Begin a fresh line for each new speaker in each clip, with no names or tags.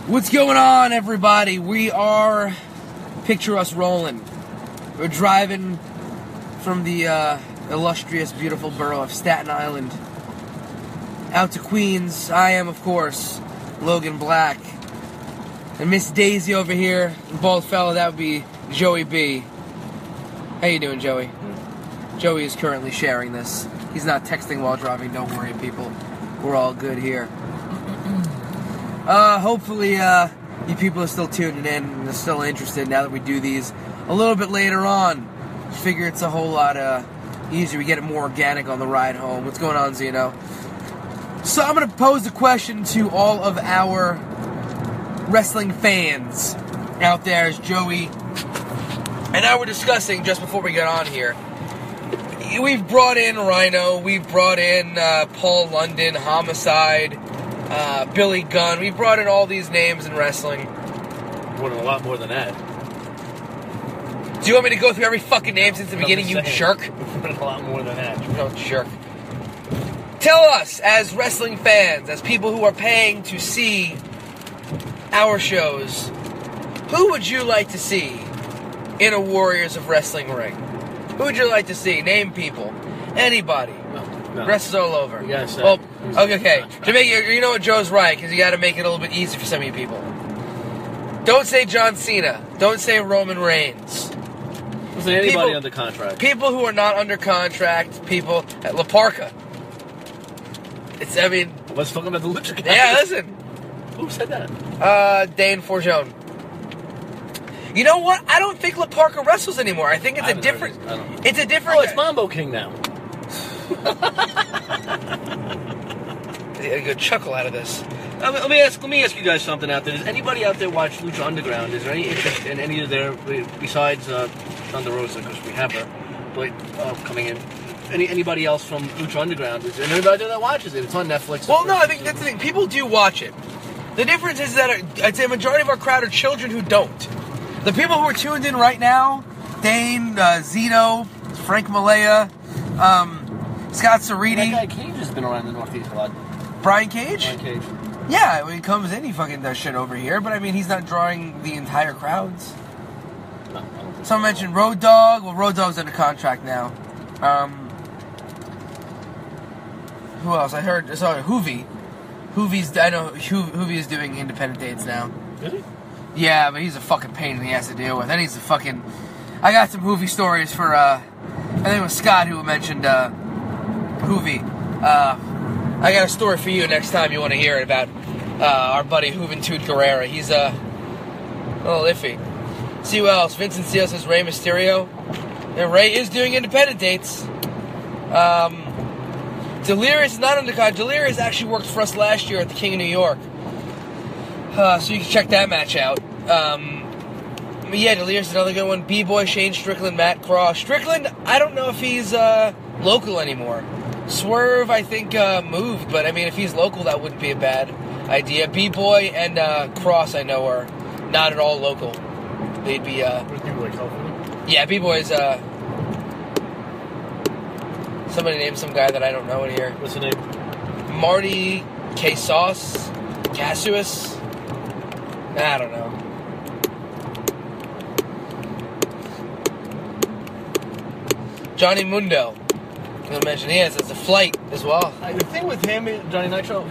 What's going on, everybody? We are, picture us rolling. We're driving from the illustrious, beautiful borough of Staten Island out to Queens. I am, of course, Logan Black. And Miss Daisy over here, bald fella, that would be Joey B. How you doing, Joey? Joey is currently sharing this. He's not texting while driving, don't worry, people. We're all good here. Hopefully, you people are still tuning in and are still interested now that we do these a little bit later on. I figure it's a whole lot easier. We get it more organic on the ride home. What's going on, Zeno? So I'm going to pose a question to all of our wrestling fans out there as Joey and I were discussing just before we got on here. We've brought in Rhino, we've brought in Paul London, Homicide, Billy Gunn. We've brought in all these names in wrestling.
A lot more than that.
Do you want me to go through every fucking name since the beginning, you jerk?
A lot more than that.
No, jerk. Tell us, as wrestling fans, as people who are paying to see our shows, who would you like to see in a Warriors of Wrestling ring? Who would you like to see? Name people. Anybody.
No.
Wrestlers all over.
You gotta say.
Well, okay. To make it, you know what, Joe's right, because you got to make it a little bit easier for some of you people. Don't say John Cena. Don't say Roman Reigns.
Don't say anybody under contract.
People who are not under contract. People at La Parka.
Let's talk about the Lucha guys.
Yeah, listen.
Who said that?
Dane Forgione. You know what? I don't think La Parka wrestles anymore. I think it's a different. It's a different.
Oh, it's Mambo King now.
Get a good chuckle out of this.
Let me ask you guys something out there. Does anybody out there watch Lucha Underground? Is there any interest in any of their, besides Thunder Rosa, because we have her, but coming in? Anybody else from Lucha Underground? Is there anybody there that watches it? It's on Netflix.
Well, no, I think that's the thing. People do watch it. The difference is that I'd say a majority of our crowd are children who don't. The people who are tuned in right now, Dane, Zeno, Frank Malaya, Scott Cerriti.
That guy Cage has been around the Northeast a lot.
Brian Cage?
Brian Cage.
Yeah, when he comes in, he fucking does shit over here, but I mean, he's not drawing the entire crowds.
No, I don't think
Someone mentioned Road Dogg. Well, Road Dogg's under contract now. Who else? I saw Hoovy. I know Hoovy is doing independent dates now.
Is he?
Yeah, but he's a fucking pain in the ass to deal with. And he's a fucking... I got some Hoovy stories for, I think it was Scott who mentioned, Hoovy. I got a story for you next time you want to hear it about, our buddy Juventud Guerrera. He's, a little iffy. See who else? Vincent Steele says Rey Mysterio. Yeah, Rey is doing independent dates. Delirious is not under contract. Delirious actually worked for us last year at the King of New York. So you can check that match out. Yeah, Delirious is another good one. B-Boy, Shane Strickland, Matt Cross. Strickland, I don't know if he's local anymore. Swerve, I think, moved. But, I mean, if he's local, that wouldn't be a bad idea. B-Boy and Cross, I know, are not at all local. They'd be...
B-Boy, California?
Yeah, B-Boy's... Somebody named some guy that I don't know in here.
What's the name?
Marty K-Sauce? Casuous? I don't know. Johnny Mundo. I mentioned it's a flight as well.
The thing with him, Johnny Nitro,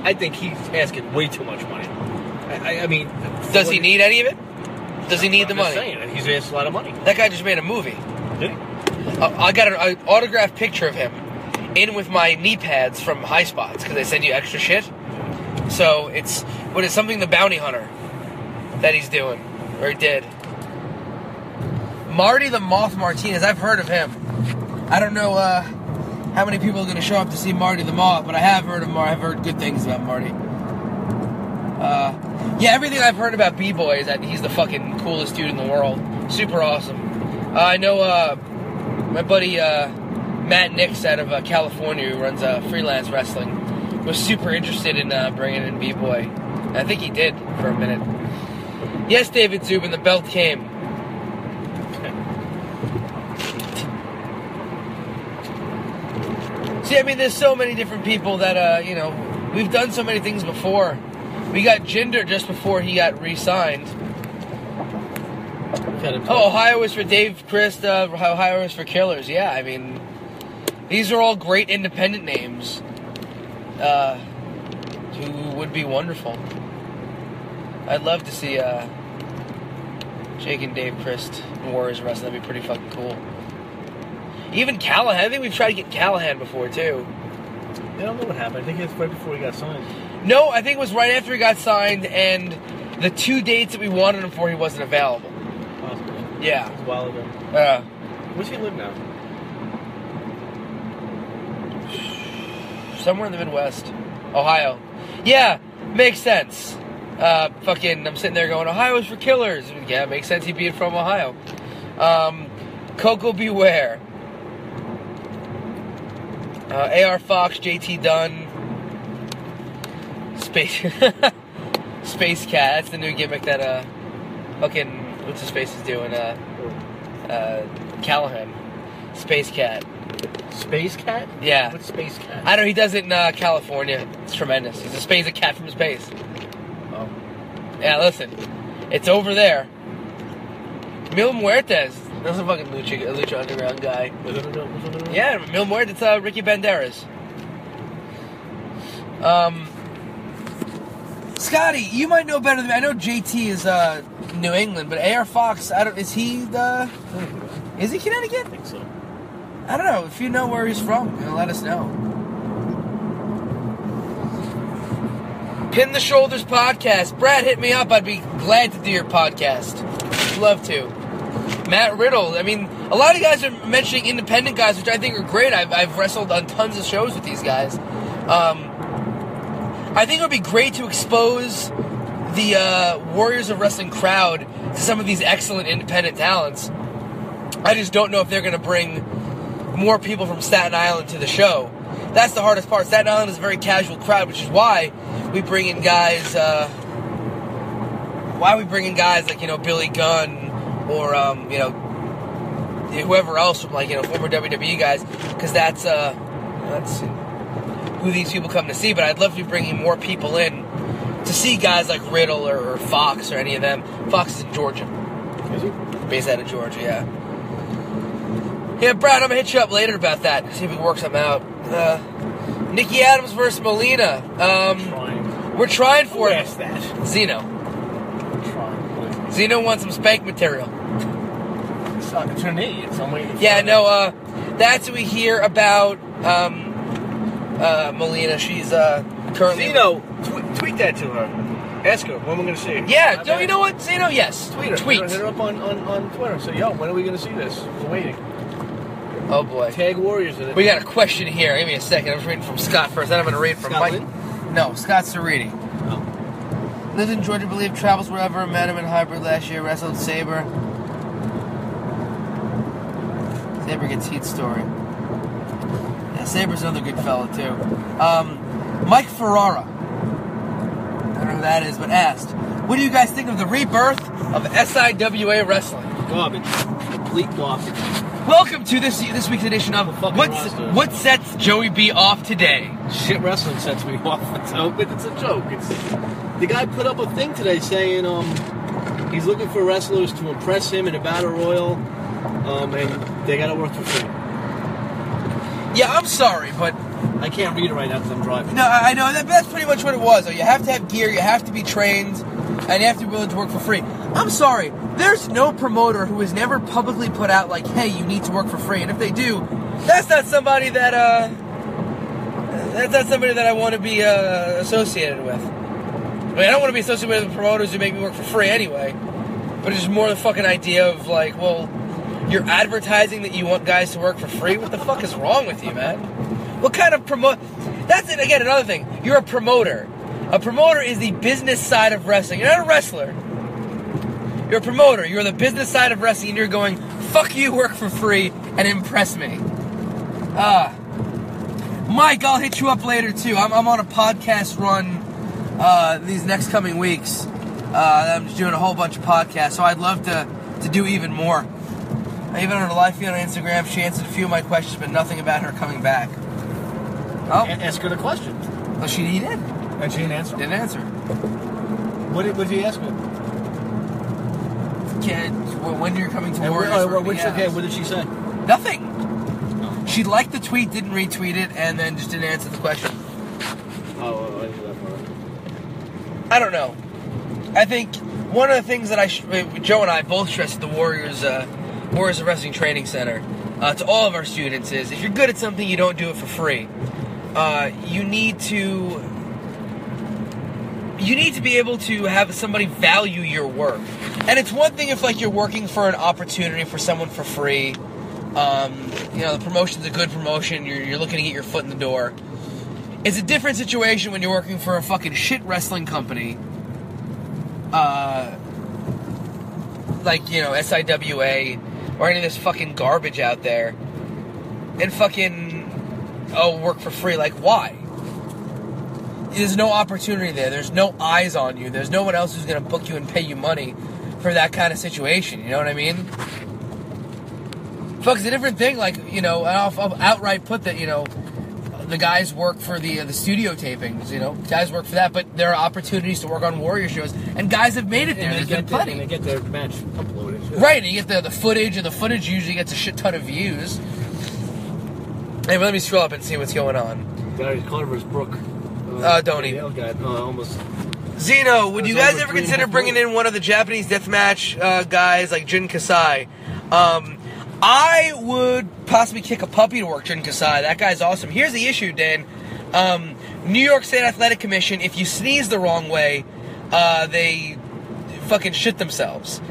I think he's asking way too much money. I mean...
Does he need any of it? Does he need the money?
I'm just saying, he's asked a lot of money.
That guy just made a movie.
Did he?
I got an autographed picture of him in with my knee pads from High Spots because they send you extra shit. So it's something the Bounty Hunter that he's doing, or he did. Marty the Moth Martinez, I've heard of him. I don't know how many people are going to show up to see Marty the Moth, but I have heard of Marty. I've heard good things about Marty. Yeah, everything I've heard about B-Boy is that he's the fucking coolest dude in the world. Super awesome. I know my buddy Matt Nix out of California, who runs freelance wrestling, was super interested in bringing in B-Boy. I think he did for a minute. Yes, David Zubin, the belt came. See, I mean, there's so many different people that, we've done so many things before. We got Jinder just before he got re-signed.
Oh,
Ohio is for Dave Christ. Ohio is for Killers. Yeah, I mean, these are all great independent names who would be wonderful. I'd love to see Jake and Dave Christ and Warriors wrestle. That'd be pretty fucking cool. Even Callahan. I think we've tried to get Callahan before, too.
I don't know what happened. I think it's right before he got signed.
No, I think it was right after he got signed, and the 2 dates that we wanted him for, he wasn't available.
Possibly.
Yeah.
It was a while ago. Where's he live now?
Somewhere in the Midwest. Ohio. Yeah, makes sense. I'm sitting there going, Ohio's for Killers. Yeah, makes sense he'd be from Ohio. Coco Beware. AR Fox, JT Dunn. Space Cat. That's the new gimmick that, what's his face is doing? Callahan. Space Cat.
Space Cat?
Yeah.
What's Space Cat?
I don't know, he does it in California. It's tremendous. He's a cat from space.
Oh.
Yeah, listen. It's over there. Mil Muertes. That's a fucking Lucha Underground guy. Yeah, Mil Muertes, Ricky Banderas. Scotty, you might know better than me. I know JT is New England, but AR Fox, is he Connecticut?
I think so.
I don't know. If you know where he's from, let us know. Pin the Shoulders podcast. Brad, hit me up. I'd be glad to do your podcast. Love to. Matt Riddle. I mean, a lot of guys are mentioning independent guys, which I think are great. I've wrestled on tons of shows with these guys. I think it would be great to expose the Warriors of Wrestling crowd to some of these excellent independent talents. I just don't know if they're going to bring more people from Staten Island to the show. That's the hardest part. Staten Island is a very casual crowd, which is why we bring in guys. Like Billy Gunn or whoever else from former WWE guys, because that's who these people come to see. But I'd love to be bringing more people in to see guys like Riddle or Fox or any of them. Fox is in Georgia.
Is he?
Based out of Georgia, yeah. Yeah, Brad, I'm going to hit you up later about that. See if we can work something out. Nikki Adams versus Melina. We're trying for it.
That?
Zeno.
Trying.
Zeno wants some spank material.
It's not to me. It's only.
Yeah, no, that's what we hear about Melina. She's currently...
Zeno, tweet that to her. Ask her when we're going to see her.
Yeah, you know what, Zeno? Yes.
Tweet her.
Tweet.
Hit her up on Twitter. Say, yo, when are we going to see this? We're waiting.
Oh, boy.
Tag Warriors in it.
We got a question here. Give me a second. I'm just reading from Scott first. Then I'm going to read from
Scott
Mike.
Lynn?
No, Scott Cerriti.
Oh.
Lives in Georgia, believe, travels wherever. Met him in Hybrid last year. Wrestled Sabre. Sabre gets heat story. Yeah, Sabre's another good fella, too. Mike Ferrara. I don't know who that is, but asked, what do you guys think of the rebirth of SIWA Wrestling?
Garbage. Complete garbage.
Welcome to this week's edition of What Sets Joey B Off Today.
Shit wrestling sets me off. It's a joke. The guy put up a thing today saying he's looking for wrestlers to impress him in a battle royal, and they got to work for free.
Yeah, I'm sorry, but
I can't read it right now because I'm driving.
No, I know that's pretty much what it was. You have to have gear, you have to be trained, and you have to be willing to work for free. I'm sorry, there's no promoter who has never publicly put out like, "Hey, you need to work for free." And if they do, that's not somebody that I want to be associated with. I mean, I don't want to be associated with promoters who make me work for free anyway. But it's just more the fucking idea of like, well, you're advertising that you want guys to work for free. What the fuck is wrong with you, man? What kind of That's it again. Another thing. You're a promoter. A promoter is the business side of wrestling. You're not a wrestler. You're a promoter. You're the business side of wrestling, and you're going, fuck you, work for free, and impress me. Mike, I'll hit you up later, too. I'm on a podcast run these next coming weeks. I'm just doing a whole bunch of podcasts, so I'd love to do even more. I even on her live feed on Instagram, she answered a few of my questions, but nothing about her coming back. Oh.
Ask her the question.
Well, she did.
And she didn't answer?
Didn't answer.
What did he ask me?
Kid, when you're coming to
And
Warriors?
what did she say?
Nothing.
Oh.
She liked the tweet, didn't retweet it, and then just didn't answer the question.
Oh, I knew that part.
I don't know. I think one of the things that Joe and I both stress at the Warriors Wrestling Training Center to all of our students is, if you're good at something, you don't do it for free. You need to be able to have somebody value your work. And it's one thing if, like, you're working for an opportunity for someone for free. The promotion's a good promotion. You're looking to get your foot in the door. It's a different situation when you're working for a fucking shit wrestling company. Like, SIWA or any of this fucking garbage out there. And fucking, work for free. Like, why? There's no opportunity there. There's no eyes on you. There's no one else who's going to book you and pay you money for that kind of situation. You know what I mean? Fuck, it's a different thing. Like, I'll outright put that, the guys work for the studio tapings, guys work for that, but there are opportunities to work on Warrior shows, and guys have made it there. There's been plenty.
And they get their match uploaded.
Right, and you get the footage, and the footage usually gets a shit ton of views. Hey, let me scroll up and see what's going on.
Gary Carver's Brook.
Don't even.
Almost.
Zeno, would you guys ever consider bringing in one of the Japanese deathmatch guys like Jin Kasai? I would possibly kick a puppy to work Jin Kasai. That guy's awesome. Here's the issue, Dan. New York State Athletic Commission, if you sneeze the wrong way, they fucking shit themselves.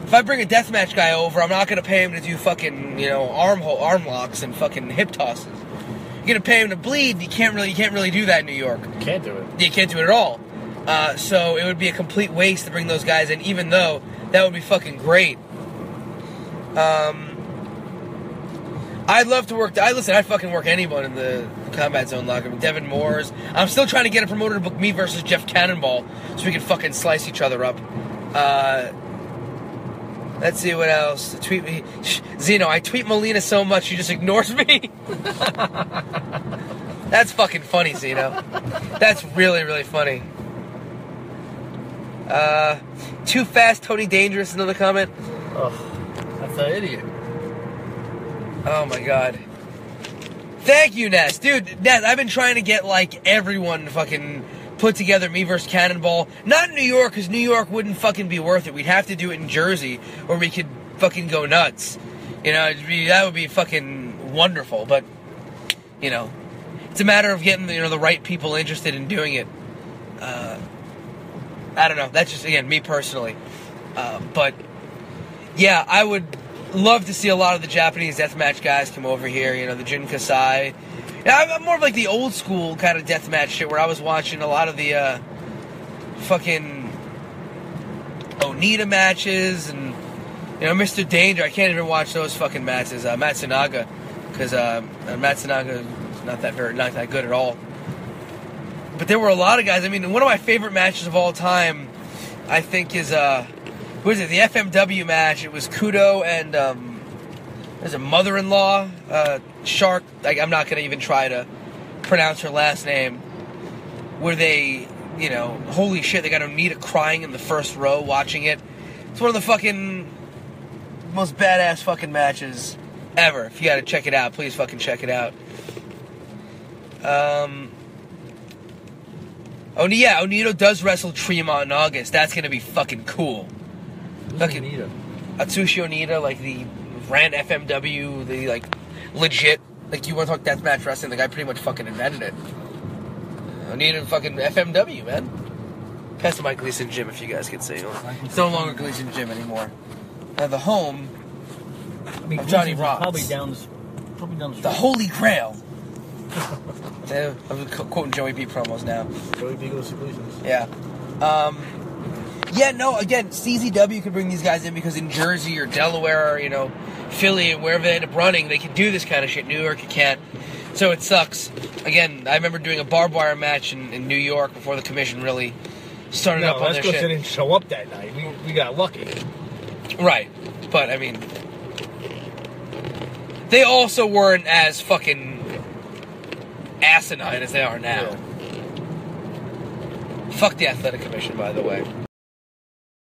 If I bring a deathmatch guy over, I'm not going to pay him to do fucking, arm locks and fucking hip tosses. You're going to pay him to bleed. You can't really do that in New York.
You can't do it.
You can't do it at all. So it would be a complete waste to bring those guys in, even though that would be fucking great. I'd love to work. I'd fucking work anyone in the Combat Zone locker room. Devin Moores. I'm still trying to get a promoter to book me versus Jeff Cannonball so we can fucking slice each other up. Let's see what else. Tweet me. Zeno, I tweet Molina so much she just ignores me. That's fucking funny, Zeno. That's really, really funny. Too fast, Tony Dangerous, another comment.
Oh, that's an idiot.
Oh my god. Thank you, Ness. Dude, Ness, I've been trying to get, like, everyone to fucking put together me versus Cannonball. Not in New York, because New York wouldn't fucking be worth it. We'd have to do it in Jersey, where we could fucking go nuts. That would be fucking wonderful, but, it's a matter of getting, the right people interested in doing it. I don't know. That's just, again, me personally. But, yeah, I would love to see a lot of the Japanese deathmatch guys come over here, the Jin Kasai. I'm more of like the old school kind of deathmatch shit where I was watching a lot of the fucking Onita matches and, Mr. Danger. I can't even watch those fucking matches. Matsunaga, because Matsunaga is not that good at all. But there were a lot of guys. I mean, one of my favorite matches of all time, I think, is what is it? The FMW match. It was Kudo and there's a mother-in-law, Shark. I'm not gonna even try to pronounce her last name. Where they, holy shit, they got Onita crying in the first row watching it. It's one of the fucking most badass fucking matches ever. If you gotta check it out, please fucking check it out. Onita does wrestle Tremont in August. That's gonna be fucking cool. Fucking
Onita.
Atsushi Onita, like the ran FMW, the like legit, like you want to talk deathmatch wrestling, the guy pretty much fucking invented it. Onita fucking FMW, man. Pass the mic, Gleason Gym, if you guys can see. It's no longer Gleason Gym anymore. The home of Johnny Ross.
Probably down the street.
The Holy Grail. I'm quoting Joey B promos now.
Joey B goes to Gleason's.
Yeah. Again, CZW could bring these guys in because in Jersey or Delaware or, Philly, wherever they end up running, they can do this kind of shit. New York, you can't. So it sucks. Again, I remember doing a barbed wire match in New York before the commission really started up on their shit.
That's because they didn't show up that night. We got lucky.
Right. But, I mean, they also weren't as fucking asinine as they are now.
Yeah.
Fuck the athletic commission, by the way.